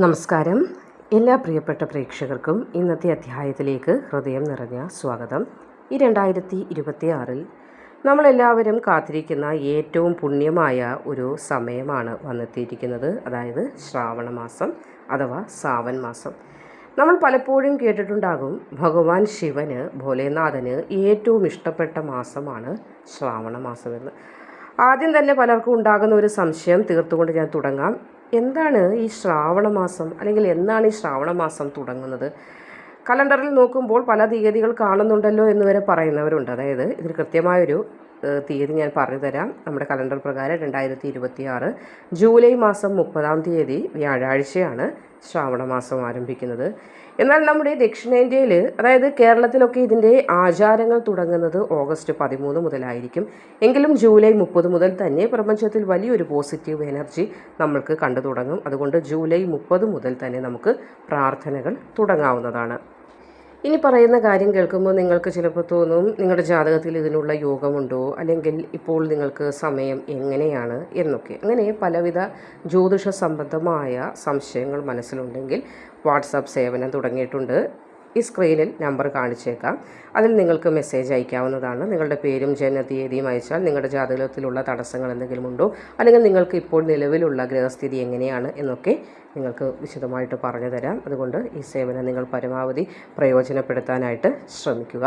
നമസ്കാരം. എല്ലാ പ്രിയപ്പെട്ട പ്രേക്ഷകർക്കും ഇന്നത്തെ അധ്യായത്തിലേക്ക് ഹൃദയം നിറഞ്ഞ സ്വാഗതം. ഈ 2026 നമ്മളെല്ലാവരും കാത്തിരിക്കുന്ന ഏറ്റവും പുണ്യമായ ഒരു സമയമാണ് വന്നെത്തിയിരിക്കുന്നത്. അതായത് ശ്രാവണ മാസം അഥവാ സാവൻ മാസം. നമ്മൾ പലപ്പോഴും കേട്ടിട്ടുണ്ടാകും, ഭഗവാൻ ശിവന്, ഭോലേനാഥന് ഏറ്റവും ഇഷ്ടപ്പെട്ട മാസമാണ് ശ്രാവണ മാസമെന്ന്. ആദ്യം തന്നെ പലർക്കും ഉണ്ടാകുന്ന ഒരു സംശയം തീർത്തുകൊണ്ട് ഞാൻ തുടങ്ങാം. എന്താണ് ഈ ശ്രാവണ മാസം, അല്ലെങ്കിൽ എന്നാണ് ഈ ശ്രാവണ മാസം തുടങ്ങുന്നത്? കലണ്ടറിൽ നോക്കുമ്പോൾ പല തീയതികൾ കാണുന്നുണ്ടല്ലോ എന്ന് വരെ പറയുന്നവരുണ്ട്. അതായത് ഇതിന് കൃത്യമായൊരു തീയതി ഞാൻ പറഞ്ഞു തരാം. നമ്മുടെ കലണ്ടർ പ്രകാരം 2026 ജൂലൈ മാസം 30-ാം തീയതി വ്യാഴാഴ്ചയാണ് ശ്രാവണ മാസം ആരംഭിക്കുന്നത്. എന്നാൽ നമ്മുടെ ദക്ഷിണേന്ത്യയിൽ, അതായത് കേരളത്തിലൊക്കെ ഇതിൻ്റെ ആചാരങ്ങൾ തുടങ്ങുന്നത് ഓഗസ്റ്റ് 13 മുതലായിരിക്കും. എങ്കിലും ജൂലൈ 30 മുതൽ തന്നെ പ്രപഞ്ചത്തിൽ വലിയൊരു പോസിറ്റീവ് എനർജി നമ്മൾക്ക് കണ്ടു തുടങ്ങും. അതുകൊണ്ട് ജൂലൈ 30 മുതൽ തന്നെ നമുക്ക് പ്രാർത്ഥനകൾ തുടങ്ങാവുന്നതാണ്. ഇനി പറയുന്ന കാര്യം കേൾക്കുമ്പോൾ നിങ്ങൾക്ക് ചിലപ്പോൾ തോന്നും, നിങ്ങളുടെ ജാതകത്തിൽ ഇതിനുള്ള യോഗമുണ്ടോ, അല്ലെങ്കിൽ ഇപ്പോൾ നിങ്ങൾക്ക് സമയം എങ്ങനെയാണ് എന്നൊക്കെ. അങ്ങനെ പലവിധ ജ്യോതിഷ സംബന്ധമായ സംശയങ്ങൾ മനസ്സിലുണ്ടെങ്കിൽ വാട്സാപ്പ് സേവനം തുടങ്ങിയിട്ടുണ്ട്. ഈ സ്ക്രീനിൽ നമ്പർ കാണിച്ചേക്കാം. അതിൽ നിങ്ങൾക്ക് മെസ്സേജ് അയക്കാവുന്നതാണ്. നിങ്ങളുടെ പേരും ജനനതീയതിയും അയച്ചാൽ നിങ്ങളുടെ ജാതകത്തിലുള്ള തടസ്സങ്ങൾ എന്തെങ്കിലും ഉണ്ടോ, അല്ലെങ്കിൽ നിങ്ങൾക്ക് ഇപ്പോൾ നിലവിലുള്ള ഗ്രഹസ്ഥിതി എങ്ങനെയാണ് എന്നൊക്കെ നിങ്ങൾക്ക് വിശദമായിട്ട് പറഞ്ഞു തരാം. അതുകൊണ്ട് ഈ സേവനം നിങ്ങൾ പരമാവധി പ്രയോജനപ്പെടുത്താനായിട്ട് ശ്രമിക്കുക.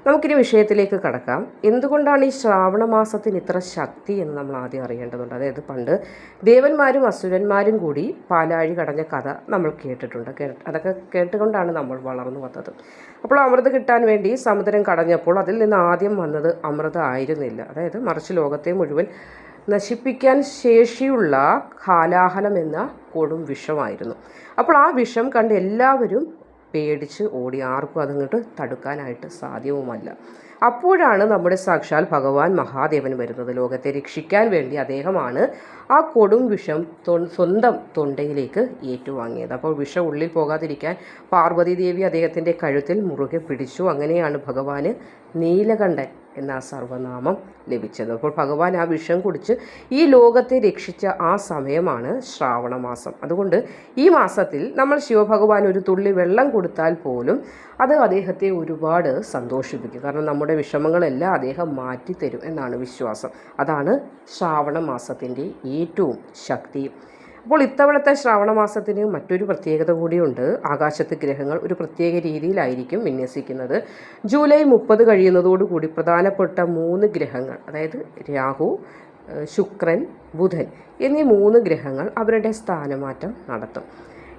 നമുക്കിനി വിഷയത്തിലേക്ക് കടക്കാം. എന്തുകൊണ്ടാണ് ഈ ശ്രാവണ മാസത്തിന് ഇത്ര ശക്തി എന്ന് നമ്മൾ ആദ്യം അറിയേണ്ടതുണ്ട്. അതായത് പണ്ട് ദേവന്മാരും അസുരന്മാരും കൂടി പാലാഴി കടഞ്ഞ കഥ നമ്മൾ കേട്ടിട്ടുണ്ട്. അതൊക്കെ കേട്ടുകൊണ്ടാണ് നമ്മൾ വളർന്നു വന്നത്. അപ്പോൾ അമൃത് കിട്ടാൻ വേണ്ടി സമുദ്രം കടഞ്ഞപ്പോൾ അതിൽ നിന്ന് ആദ്യം വന്നത് അമൃത് ആയിരുന്നില്ല. അതായത് മറിച്ച് ലോകത്തെ മുഴുവൻ നശിപ്പിക്കാൻ ശേഷിയുള്ള ഹാലാഹലം എന്ന കൊടും വിഷമായിരുന്നു. അപ്പോൾ ആ വിഷം കണ്ട് എല്ലാവരും പേടിച്ച് ഓടി. ആർക്കും അതങ്ങോട്ട് തടുക്കാനായിട്ട് സാധ്യവുമല്ല. അപ്പോഴാണ് നമ്മുടെ സാക്ഷാൽ ഭഗവാൻ മഹാദേവൻ വരുന്നത്. ലോകത്തെ രക്ഷിക്കാൻ വേണ്ടി അദ്ദേഹമാണ് ആ കൊടും വിഷം സ്വന്തം തൊണ്ടയിലേക്ക് ഏറ്റുവാങ്ങിയത്. അപ്പോൾ വിഷം ഉള്ളിൽ പോകാതിരിക്കാൻ പാർവതി ദേവി അദ്ദേഹത്തിൻ്റെ കഴുത്തിൽ മുറുകെ പിടിച്ചു. അങ്ങനെയാണ് ഭഗവാന് നീലകണ്ഠൻ എന്ന സർവനാമം ലഭിച്ചത്. അപ്പോൾ ഭഗവാൻ ആ വിഷം കുടിച്ച് ഈ ലോകത്തെ രക്ഷിച്ച ആ സമയമാണ് ശ്രാവണ മാസം. അതുകൊണ്ട് ഈ മാസത്തിൽ നമ്മൾ ശിവഭഗവാൻ ഒരു തുള്ളി വെള്ളം കൊടുത്താൽ പോലും അത് അദ്ദേഹത്തെ ഒരുപാട് സന്തോഷിപ്പിക്കും. കാരണം നമ്മുടെ വിഷമങ്ങളെല്ലാം അദ്ദേഹം മാറ്റിത്തരും എന്നാണ് വിശ്വാസം. അതാണ് ശ്രാവണ മാസത്തിൻ്റെ ഏറ്റവും ശക്തി. അപ്പോൾ ഇത്തവണത്തെ ശ്രാവണ മാസത്തിന് മറ്റൊരു പ്രത്യേകത കൂടിയുണ്ട്. ആകാശത്ത് ഗ്രഹങ്ങൾ ഒരു പ്രത്യേക രീതിയിലായിരിക്കും വിന്യസിക്കുന്നത്. ജൂലൈ 30 കഴിയുന്നതോടുകൂടി പ്രധാനപ്പെട്ട 3 ഗ്രഹങ്ങൾ, അതായത് രാഹു, ശുക്രൻ, ബുധൻ എന്നീ 3 ഗ്രഹങ്ങൾ അവരുടെ സ്ഥാനമാറ്റം നടത്തും.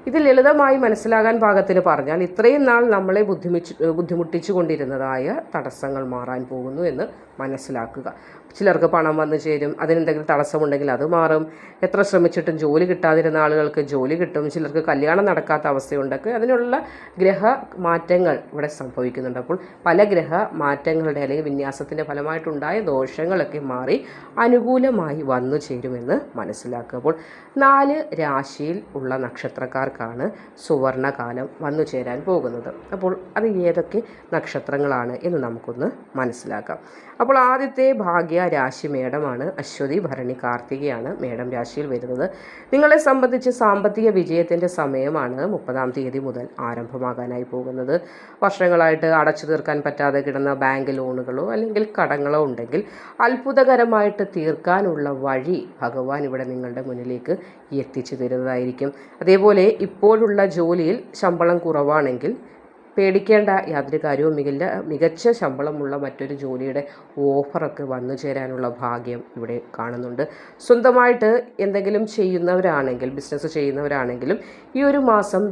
ഇത് ലളിതമായി മനസ്സിലാകാൻ പാകത്തിന് പറഞ്ഞാൽ, ഇത്രയും നാൾ നമ്മളെ ബുദ്ധിമുട്ടിച്ചു കൊണ്ടിരുന്നതായ തടസ്സങ്ങൾ മാറാൻ പോകുന്നു എന്ന് മനസ്സിലാക്കുക. ചിലർക്ക് പണം വന്നു ചേരും, അതിനെന്തെങ്കിലും തടസ്സമുണ്ടെങ്കിൽ അത് മാറും. എത്ര ശ്രമിച്ചിട്ടും ജോലി കിട്ടാതിരുന്ന ആളുകൾക്ക് ജോലി കിട്ടും. ചിലർക്ക് കല്യാണം നടക്കാത്ത അവസ്ഥയുണ്ടൊക്കെ അതിനുള്ള ഗ്രഹ മാറ്റങ്ങൾ ഇവിടെ സംഭവിക്കുന്നുണ്ട്. അപ്പോൾ പല ഗ്രഹ മാറ്റങ്ങളുടെ അല്ലെങ്കിൽ വിന്യാസത്തിൻ്റെ ഫലമായിട്ടുണ്ടായ ദോഷങ്ങളൊക്കെ മാറി അനുകൂലമായി വന്നു ചേരുമെന്ന് മനസ്സിലാക്കുക. അപ്പോൾ 4 രാശിയിൽ ഉള്ള നക്ഷത്രക്കാർക്കാണ് സുവർണകാലം വന്നു ചേരാൻ പോകുന്നത്. അപ്പോൾ അത് ഏതൊക്കെ നക്ഷത്രങ്ങളാണ് എന്ന് നമുക്കൊന്ന് മനസ്സിലാക്കാം. അപ്പോൾ ആദ്യത്തെ ഭാഗ്യ രാശി മേടമാണ്. അശ്വതി, ഭരണി, കാർത്തികയാണ് മേടം രാശിയിൽ വരുന്നത്. നിങ്ങളെ സംബന്ധിച്ച് സാമ്പത്തിക വിജയത്തിൻ്റെ സമയമാണ് 30-ാം തീയതി മുതൽ ആരംഭമാകാനായി പോകുന്നത്. വർഷങ്ങളായിട്ട് അടച്ചു തീർക്കാൻ പറ്റാതെ കിടന്ന ബാങ്ക് ലോണുകളോ അല്ലെങ്കിൽ കടങ്ങളോ ഉണ്ടെങ്കിൽ അത്ഭുതകരമായിട്ട് തീർക്കാനുള്ള വഴി ഭഗവാൻ ഇവിടെ നിങ്ങളുടെ മുന്നിലേക്ക് എത്തിച്ചു തരുന്നതായിരിക്കും. അതേപോലെ ഇപ്പോഴുള്ള ജോലിയിൽ ശമ്പളം കുറവാണെങ്കിൽ പേടിക്കേണ്ട യാതൊരു കാര്യവും മികച്ച ശമ്പളമുള്ള മറ്റൊരു ജോലിയുടെ ഓഫറൊക്കെ വന്നു ചേരാനുള്ള ഭാഗ്യം ഇവിടെ കാണുന്നുണ്ട്. സ്വന്തമായിട്ട് എന്തെങ്കിലും ചെയ്യുന്നവരാണെങ്കിൽ, ബിസിനസ് ചെയ്യുന്നവരാണെങ്കിലും ഈ ഒരു മാസം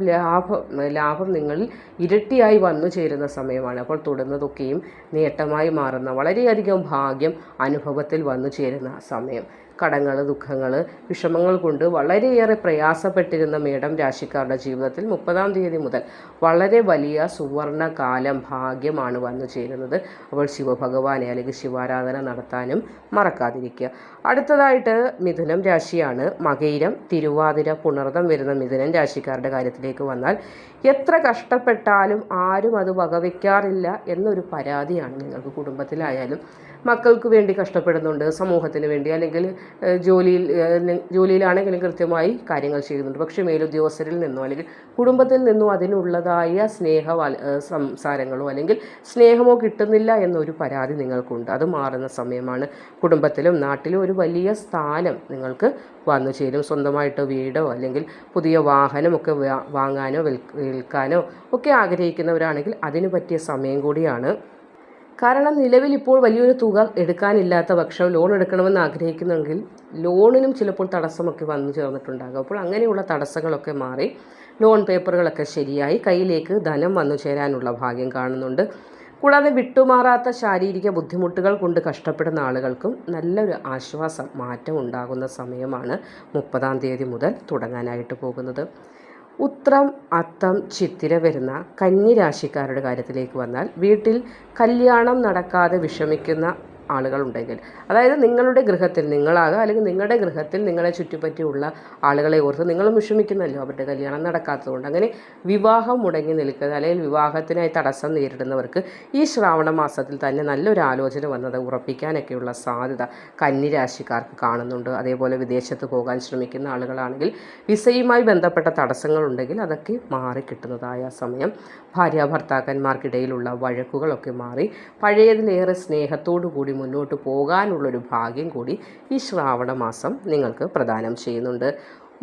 ലാഭം നിങ്ങളിൽ ഇരട്ടിയായി വന്നു ചേരുന്ന സമയമാണ്. അപ്പോൾ തൊടുന്നതൊക്കെയും നേട്ടമായി മാറുന്ന വളരെയധികം ഭാഗ്യം അനുഭവത്തിൽ വന്നു ചേരുന്ന സമയം. കടങ്ങൾ, ദുഃഖങ്ങൾ, വിഷമങ്ങൾ കൊണ്ട് വളരെയേറെ പ്രയാസപ്പെട്ടിരുന്ന മേടം രാശിക്കാരുടെ ജീവിതത്തിൽ 30-ാം തീയതി മുതൽ വളരെ വലിയ സുവർണകാലം, ഭാഗ്യമാണ് വന്നു ചേരുന്നത്. അപ്പോൾ ശിവഭഗവാനെ അല്ലെങ്കിൽ ശിവാരാധന നടത്താനും മറക്കാതിരിക്കുക. അടുത്തതായിട്ട് മിഥുനം രാശിയാണ്. മകയിരം, തിരുവാതിര, പുണർദം വരുന്ന മിഥുനം രാശിക്കാരുടെ കാര്യത്തിലേക്ക് വന്നാൽ, എത്ര കഷ്ടപ്പെട്ടാലും ആരും അത് വകവയ്ക്കാറില്ല എന്നൊരു പരാതിയാണ് നിങ്ങൾക്ക് കുടുംബത്തിലായാലും മക്കൾക്ക് വേണ്ടി കഷ്ടപ്പെടുന്നുണ്ട്, സമൂഹത്തിന് വേണ്ടി, അല്ലെങ്കിൽ ജോലിയിലാണെങ്കിലും കൃത്യമായി കാര്യങ്ങൾ ചെയ്യുന്നുണ്ട്. പക്ഷേ മേലുദ്യോഗസ്ഥരിൽ നിന്നോ അല്ലെങ്കിൽ കുടുംബത്തിൽ നിന്നോ അതിനുള്ളതായ സംസാരങ്ങളോ അല്ലെങ്കിൽ സ്നേഹമോ കിട്ടുന്നില്ല എന്നൊരു പരാതി നിങ്ങൾക്കുണ്ട്. അത് മാറുന്ന സമയമാണ്. കുടുംബത്തിലും നാട്ടിലും ഒരു വലിയ സ്ഥാനം നിങ്ങൾക്ക് വന്നു ചേരും. സ്വന്തമായിട്ട് വീടോ അല്ലെങ്കിൽ പുതിയ വാഹനമൊക്കെ വാങ്ങാനോ വിൽക്കാനോ ഒക്കെ ആഗ്രഹിക്കുന്നവരാണെങ്കിൽ അതിന് പറ്റിയ സമയം കൂടിയാണ്. കാരണം നിലവിൽ ഇപ്പോൾ വലിയൊരു തുക എടുക്കാനില്ലാത്ത പക്ഷം ലോൺ എടുക്കണമെന്ന് ആഗ്രഹിക്കുന്നെങ്കിൽ ലോണിനും ചിലപ്പോൾ തടസ്സമൊക്കെ വന്നു ചേർന്നിട്ടുണ്ടാകും. അപ്പോൾ അങ്ങനെയുള്ള തടസ്സങ്ങളൊക്കെ മാറി ലോൺ പേപ്പറുകളൊക്കെ ശരിയായി കയ്യിലേക്ക് ധനം വന്നു ചേരാനുള്ള ഭാഗ്യം കാണുന്നുണ്ട്. കൂടാതെ വിട്ടുമാറാത്ത ശാരീരിക ബുദ്ധിമുട്ടുകൾ കൊണ്ട് കഷ്ടപ്പെടുന്ന ആളുകൾക്കും നല്ലൊരു ആശ്വാസം, മാറ്റം ഉണ്ടാകുന്ന സമയമാണ് 30-ാം തീയതി മുതൽ തുടങ്ങാനായിട്ട് പോകുന്നത്. ഉത്രം, അത്തം, ചിത്തിര വരുന്ന കന്നി രാശിക്കാരുടെ കാര്യത്തിലേക്ക് വന്നാൽ വീട്ടിൽ കല്യാണം നടക്കാതെ വിഷമിക്കുന്ന ആളുകളുണ്ടെങ്കിൽ, അതായത് നിങ്ങളുടെ ഗൃഹത്തിൽ നിങ്ങളാകാം അല്ലെങ്കിൽ നിങ്ങളുടെ ഗൃഹത്തിൽ നിങ്ങളെ ചുറ്റിപ്പറ്റിയുള്ള ആളുകളെ ഓർത്ത് നിങ്ങളും വിഷമിക്കുന്നല്ലോ അവരുടെ കല്യാണം നടക്കാത്തതുകൊണ്ട്. അങ്ങനെ വിവാഹം മുടങ്ങി നിൽക്കുക അല്ലെങ്കിൽ വിവാഹത്തിനായി തടസ്സം നേരിടുന്നവർക്ക് ഈ ശ്രാവണ മാസത്തിൽ തന്നെ നല്ലൊരു ആലോചന വന്നത് ഉറപ്പിക്കാനൊക്കെയുള്ള സാധ്യത കന്നിരാശിക്കാർക്ക് കാണുന്നുണ്ട്. അതേപോലെ വിദേശത്ത് പോകാൻ ശ്രമിക്കുന്ന ആളുകളാണെങ്കിൽ വിസയുമായി ബന്ധപ്പെട്ട തടസ്സങ്ങളുണ്ടെങ്കിൽ അതൊക്കെ മാറിക്കിട്ടുന്നതായ സമയം. ഭാര്യ ഭർത്താക്കന്മാർക്കിടയിലുള്ള വഴക്കുകളൊക്കെ മാറി പഴയതിലേറെ സ്നേഹത്തോടു കൂടി മുന്നോട്ട് പോകാനുള്ളൊരു ഭാഗ്യം കൂടി ഈ ശ്രാവണ മാസം നിങ്ങൾക്ക് പ്രദാനം ചെയ്യുന്നുണ്ട്.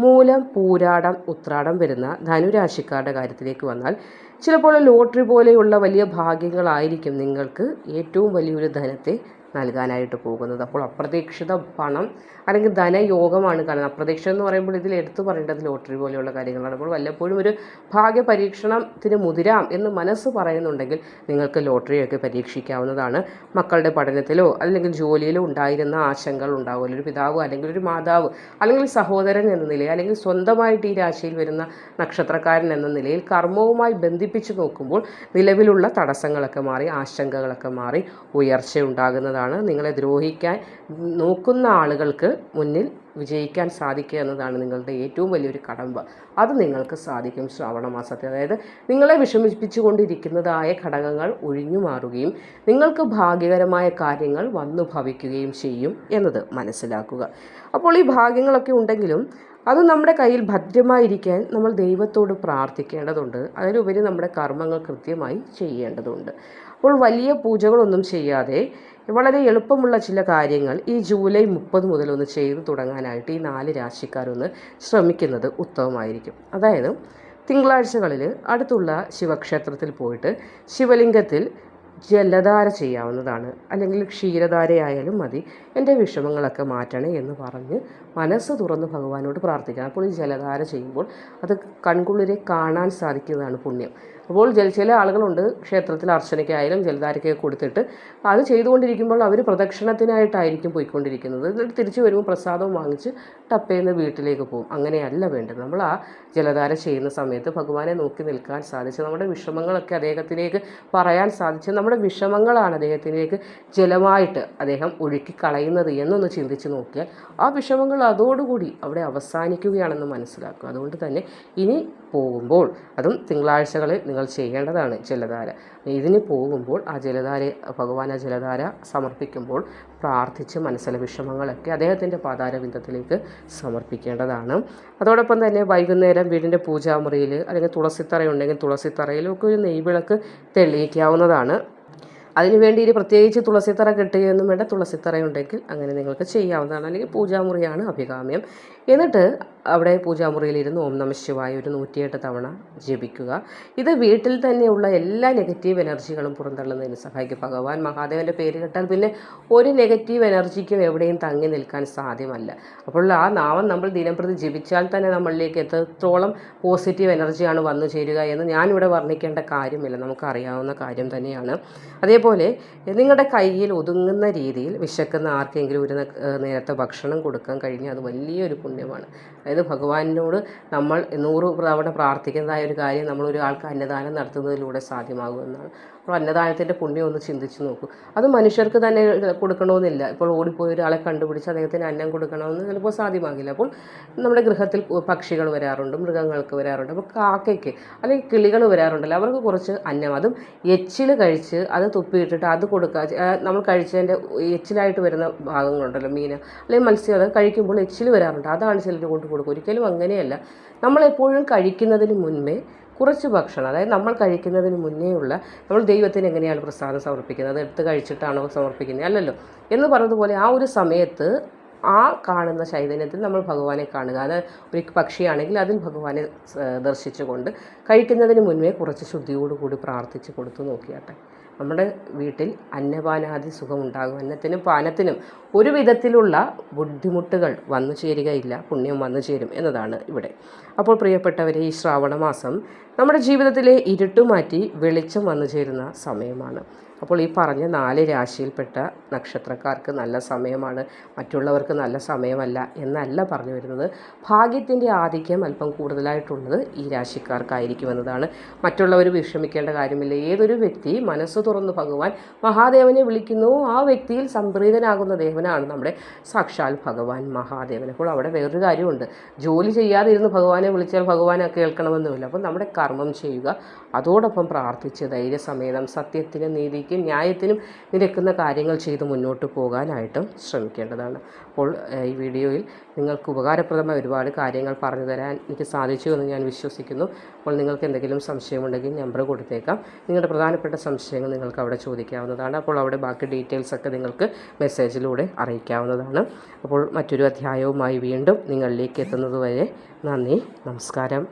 മൂലം, പൂരാടം, ഉത്രാടം വരുന്ന ധനുരാശിക്കാരുടെ കാര്യത്തിലേക്ക് വന്നാൽ ചിലപ്പോൾ ലോട്ടറി പോലെയുള്ള വലിയ ഭാഗ്യങ്ങളായിരിക്കും നിങ്ങൾക്ക് ഏറ്റവും വലിയൊരു ധനത്തെ നൽകാനായിട്ട് പോകുന്നത്. അപ്പോൾ അപ്രതീക്ഷിത പണം അല്ലെങ്കിൽ ധനയോഗമാണ് കാണുന്നത്. അപ്രതീക്ഷിതം എന്ന് പറയുമ്പോൾ ഇതിൽ എടുത്തു പറയേണ്ടത് ലോട്ടറി പോലെയുള്ള കാര്യങ്ങളാണ്. അപ്പോൾ വല്ലപ്പോഴും ഒരു ഭാഗ്യ പരീക്ഷണത്തിന് മുതിരാം എന്ന് മനസ്സ് പറയുന്നുണ്ടെങ്കിൽ നിങ്ങൾക്ക് ലോട്ടറിയൊക്കെ പരീക്ഷിക്കാവുന്നതാണ്. മക്കളുടെ പഠനത്തിലോ അല്ലെങ്കിൽ ജോലിയിലോ ഉണ്ടായിരുന്ന ആശങ്കകൾ ഉണ്ടാവുമല്ലോ. ഒരു പിതാവ് അല്ലെങ്കിൽ ഒരു മാതാവ് അല്ലെങ്കിൽ സഹോദരൻ എന്ന നിലയിൽ അല്ലെങ്കിൽ സ്വന്തമായിട്ട് ഈ രാശിയിൽ വരുന്ന നക്ഷത്രക്കാരൻ എന്ന നിലയിൽ കർമ്മവുമായി ബന്ധിപ്പിച്ച് നോക്കുമ്പോൾ നിലവിലുള്ള തടസ്സങ്ങളൊക്കെ മാറി ആശങ്കകളൊക്കെ മാറി ഉയർച്ച ഉണ്ടാകുന്നതാണ്. നിങ്ങളെ ദ്രോഹിക്കാൻ നോക്കുന്ന ആളുകൾക്ക് മുന്നിൽ വിജയിക്കാൻ സാധിക്കുക എന്നതാണ് നിങ്ങളുടെ ഏറ്റവും വലിയൊരു കടമ്പ. അത് നിങ്ങൾക്ക് സാധിക്കും ശ്രാവണ മാസത്തിൽ. അതായത് നിങ്ങളെ വിഷമിപ്പിച്ചുകൊണ്ടിരിക്കുന്നതായ ഘടകങ്ങൾ ഒഴിഞ്ഞു മാറുകയും നിങ്ങൾക്ക് ഭാഗ്യകരമായ കാര്യങ്ങൾ വന്നു ഭവിക്കുകയും ചെയ്യും എന്നത് മനസ്സിലാക്കുക. അപ്പോൾ ഈ ഭാഗ്യങ്ങളൊക്കെ ഉണ്ടെങ്കിലും അത് നമ്മുടെ കയ്യിൽ ഭദ്രമായിരിക്കാൻ നമ്മൾ ദൈവത്തോട് പ്രാർത്ഥിക്കേണ്ടതുണ്ട്. അതിലുപരി നമ്മുടെ കർമ്മങ്ങൾ കൃത്യമായി ചെയ്യേണ്ടതുണ്ട്. അപ്പോൾ വലിയ പൂജകളൊന്നും ചെയ്യാതെ വളരെ എളുപ്പമുള്ള ചില കാര്യങ്ങൾ ഈ ജൂലൈ 30 മുതൽ ഒന്ന് ചെയ്തു തുടങ്ങാനായിട്ട് ഈ 4 രാശിക്കാരൊന്ന് ശ്രമിക്കുന്നത് ഉത്തമമായിരിക്കും. അതായത് തിങ്കളാഴ്ചകളിൽ അടുത്തുള്ള ശിവക്ഷേത്രത്തിൽ പോയിട്ട് ശിവലിംഗത്തിൽ ജലധാര ചെയ്യാവുന്നതാണ്. അല്ലെങ്കിൽ ക്ഷീരധാരയായാലും മതി. എൻ്റെ വിഷമങ്ങളൊക്കെ മാറ്റണേ എന്ന് പറഞ്ഞ് മനസ്സ് തുറന്ന് ഭഗവാനോട് പ്രാർത്ഥിക്കണം. അപ്പോൾ ഈ ജലധാര ചെയ്യുമ്പോൾ അത് കൺകുളിരെ കാണാൻ സാധിക്കുന്നതാണ് പുണ്യം. അപ്പോൾ ചില ആളുകളുണ്ട് ക്ഷേത്രത്തിൽ അർച്ചനയ്ക്കായാലും ജലധാരയ്ക്കൊക്കെ കൊടുത്തിട്ട് അത് ചെയ്തുകൊണ്ടിരിക്കുമ്പോൾ അവർ പ്രദക്ഷിണത്തിനായിട്ടായിരിക്കും പോയിക്കൊണ്ടിരിക്കുന്നത്. എന്നിട്ട് തിരിച്ചു വരുമ്പോൾ പ്രസാദവും വാങ്ങിച്ച് ടപ്പേന്ന് വീട്ടിലേക്ക് പോകും. അങ്ങനെയല്ല വേണ്ടത്. നമ്മൾ ആ ജലധാര ചെയ്യുന്ന സമയത്ത് ഭഗവാനെ നോക്കി നിൽക്കാൻ സാധിച്ച് നമ്മുടെ വിഷമങ്ങളൊക്കെ അദ്ദേഹത്തിലേക്ക് പറയാൻ സാധിച്ച് നമ്മുടെ വിഷമങ്ങളാണ് അദ്ദേഹത്തിലേക്ക് ജലമായിട്ട് അദ്ദേഹം ഒഴുക്കി കളയുന്നത് എന്നൊന്ന് ചിന്തിച്ച് നോക്കിയാൽ ആ വിഷമങ്ങൾ അതോടുകൂടി അവിടെ അവസാനിക്കുകയാണെന്ന് മനസ്സിലാക്കുക. അതുകൊണ്ട് തന്നെ ഇനി പോകുമ്പോൾ, അതും തിങ്കളാഴ്ചകളിൽ നിങ്ങൾ ചെയ്യേണ്ടതാണ് ജലധാര. ഇതിന് പോകുമ്പോൾ ആ ഭഗവാൻ ആ ജലധാര സമർപ്പിക്കുമ്പോൾ പ്രാർത്ഥിച്ച് മനസ്സിലെ വിഷമങ്ങളൊക്കെ അദ്ദേഹത്തിൻ്റെ പാതാരബിന്ദത്തിലേക്ക് സമർപ്പിക്കേണ്ടതാണ്. അതോടൊപ്പം തന്നെ വൈകുന്നേരം വീടിൻ്റെ പൂജാമുറിയിൽ അല്ലെങ്കിൽ തുളസിത്തറയുണ്ടെങ്കിൽ തുളസിത്തറയിലൊക്കെ ഒരു നെയ്വിളക്ക് തെളിയിക്കാവുന്നതാണ്. അതിനുവേണ്ടി ഇനി പ്രത്യേകിച്ച് തുളസിത്തറ കെട്ടുകയൊന്നും വേണ്ട. തുളസിത്തറയുണ്ടെങ്കിൽ അങ്ങനെ നിങ്ങൾക്ക് ചെയ്യാവുന്നതാണ്. അല്ലെങ്കിൽ പൂജാമുറിയാണ് അഭികാമ്യം. എന്നിട്ട് അവിടെ പൂജാമുറിയിലിരുന്ന് ഓം നമഃ ശിവായ ഒരു 108 തവണ ജപിക്കുക. ഇത് വീട്ടിൽ തന്നെയുള്ള എല്ലാ നെഗറ്റീവ് എനർജികളും പുറന്തള്ളുന്നതിന് സഹായിക്കും. ഭഗവാൻ മഹാദേവൻ്റെ പേര് കേട്ടാൽ പിന്നെ ഒരു നെഗറ്റീവ് എനർജിക്കും എവിടെയും തങ്ങി നിൽക്കാൻ സാധ്യമല്ല. അപ്പോൾ ആ നാമം നമ്മൾ ദിനംപ്രതി ജപിച്ചാൽ തന്നെ നമ്മളിലേക്ക് എത്രത്തോളം പോസിറ്റീവ് എനർജിയാണ് വന്നു ചേരുക എന്ന് ഞാനിവിടെ വർണ്ണിക്കേണ്ട കാര്യമില്ല, നമുക്കറിയാവുന്ന കാര്യം തന്നെയാണ്. അതേപോലെ നിങ്ങളുടെ കയ്യിൽ ഒതുങ്ങുന്ന രീതിയിൽ വിശക്കുന്ന ആർക്കെങ്കിലും ഒരു നേരത്തെ ഭക്ഷണം കൊടുക്കാൻ കഴിഞ്ഞാൽ അത് വലിയൊരു പുണ്യം പുണ്യമാണ്. അതായത് ഭഗവാനോട് നമ്മൾ 100 തവണ പ്രാർത്ഥിക്കുന്നതായ ഒരു കാര്യം നമ്മൾ ഒരാൾക്ക് അന്നദാനം നടത്തുന്നതിലൂടെ സാധ്യമാകുമെന്നാണ്. അപ്പോൾ അന്നദാനത്തിൻ്റെ പുണ്യം ഒന്ന് ചിന്തിച്ച് നോക്കൂ. അത് മനുഷ്യർക്ക് തന്നെ കൊടുക്കണമെന്നില്ല. ഇപ്പോൾ ഓടിപ്പോയി ഒരാളെ കണ്ടുപിടിച്ച് അദ്ദേഹത്തിന് അന്നം കൊടുക്കണമെന്ന് ചിലപ്പോൾ സാധ്യമാകില്ല. അപ്പോൾ നമ്മുടെ ഗൃഹത്തിൽ പക്ഷികൾ വരാറുണ്ട്, മൃഗങ്ങൾക്ക് വരാറുണ്ട്. അപ്പോൾ കാക്കയ്ക്ക് അല്ലെങ്കിൽ കിളികൾ വരാറുണ്ടല്ലോ, അവർക്ക് കുറച്ച് അന്നം, അതും എച്ചിൽ കഴിച്ച് അത് തുപ്പിയിട്ടിട്ട് അത് കൊടുക്കുക. നമ്മൾ കഴിച്ചതിൻ്റെ എച്ചിലായിട്ട് വരുന്ന ഭാഗങ്ങളുണ്ടല്ലോ, മീൻ അല്ലെങ്കിൽ മത്സ്യം, അത് കഴിക്കുമ്പോൾ എച്ചിൽ വരാറുണ്ട്. അതാണ് ചിലർ കൊണ്ട് കൊടുക്കും. ഒരിക്കലും അങ്ങനെയല്ല. നമ്മളെപ്പോഴും കഴിക്കുന്നതിന് മുൻപേ കുറച്ച് ഭക്ഷണം, അതായത് നമ്മൾ കഴിക്കുന്നതിന് മുന്നേ ഉള്ള, നമ്മൾ ദൈവത്തിന് എങ്ങനെയാണ് പ്രസാദം സമർപ്പിക്കുന്നത്, എടുത്ത് കഴിച്ചിട്ടാണോ സമർപ്പിക്കുന്നത്, അല്ലല്ലോ എന്ന് പറഞ്ഞതുപോലെ ആ ഒരു സമയത്ത് ആ കാണുന്ന ചൈതന്യത്തിൽ നമ്മൾ ഭഗവാനെ കാണുക. അത് ഒരു പക്ഷിയാണെങ്കിൽ അതിൽ ഭഗവാനെ ദർശിച്ചുകൊണ്ട് കഴിക്കുന്നതിന് മുൻപേ കുറച്ച് ശുദ്ധിയോടുകൂടി പ്രാർത്ഥിച്ച് കൊടുത്തു നോക്കിയാട്ടെ. നമ്മുടെ വീട്ടിൽ അന്നപാനാദി സുഖം ഉണ്ടാകും. അന്നത്തിനും പാനത്തിനും ഒരു വിധത്തിലുള്ള ബുദ്ധിമുട്ടുകൾ വന്നു ചേരുകയില്ല, പുണ്യം വന്നു ചേരും എന്നതാണ് ഇവിടെ. അപ്പോൾ പ്രിയപ്പെട്ടവരെ, ഈ ശ്രാവണ മാസം നമ്മുടെ ജീവിതത്തിലെ ഇരുട്ടുമാറ്റി വെളിച്ചം വന്നു ചേരുന്ന സമയമാണ്. അപ്പോൾ ഈ പറഞ്ഞ 4 രാശിയിൽപ്പെട്ട നക്ഷത്രക്കാർക്ക് നല്ല സമയമാണ്, മറ്റുള്ളവർക്ക് നല്ല സമയമല്ല എന്നല്ല പറഞ്ഞു വരുന്നത്. ഭാഗ്യത്തിൻ്റെ ആധിക്യം അല്പം കൂടുതലായിട്ടുള്ളത് ഈ രാശിക്കാർക്കായിരിക്കുമെന്നതാണ്. മറ്റുള്ളവർ വിഷമിക്കേണ്ട കാര്യമില്ല. ഏതൊരു വ്യക്തി മനസ്സ് തുറന്ന് ഭഗവാൻ മഹാദേവനെ വിളിക്കുന്നു, ആ വ്യക്തിയിൽ സംപ്രീതനാകുന്ന ദേവനാണ് നമ്മുടെ സാക്ഷാൽ ഭഗവാൻ മഹാദേവൻ. അപ്പോൾ അവിടെ വേറൊരു കാര്യമുണ്ട്, ജോലി ചെയ്യാതെ ഇരുന്ന് ഭഗവാനെ വിളിച്ചാൽ ഭഗവാനെ കേൾക്കണമെന്നുമില്ല. അപ്പോൾ നമ്മുടെ കർമ്മം ചെയ്യുക, അതോടൊപ്പം പ്രാർത്ഥിച്ച് ധൈര്യസമേതം സത്യത്തിനും നീതിക്കും ന്യായത്തിനും നിരക്കുന്ന കാര്യങ്ങൾ ചെയ്ത് മുന്നോട്ട് പോകാനായിട്ടും ശ്രമിക്കേണ്ടതാണ്. അപ്പോൾ ഈ വീഡിയോയിൽ നിങ്ങൾക്ക് ഉപകാരപ്രദമായ ഒരുപാട് കാര്യങ്ങൾ പറഞ്ഞു തരാൻ എനിക്ക് സാധിച്ചു എന്ന് ഞാൻ വിശ്വസിക്കുന്നു. അപ്പോൾ നിങ്ങൾക്ക് എന്തെങ്കിലും സംശയമുണ്ടെങ്കിൽ നമ്പർ കൊടുത്തേക്കാം. നിങ്ങളുടെ പ്രധാനപ്പെട്ട സംശയങ്ങൾ നിങ്ങൾക്ക് അവിടെ ചോദിക്കാവുന്നതാണ്. അപ്പോൾ അവിടെ ബാക്കി ഡീറ്റെയിൽസൊക്കെ നിങ്ങൾക്ക് മെസ്സേജിലൂടെ അറിയിക്കാവുന്നതാണ്. അപ്പോൾ മറ്റൊരു അധ്യായവുമായി വീണ്ടും നിങ്ങളിലേക്ക് എത്തുന്നതുവരെ നന്ദി, നമസ്കാരം.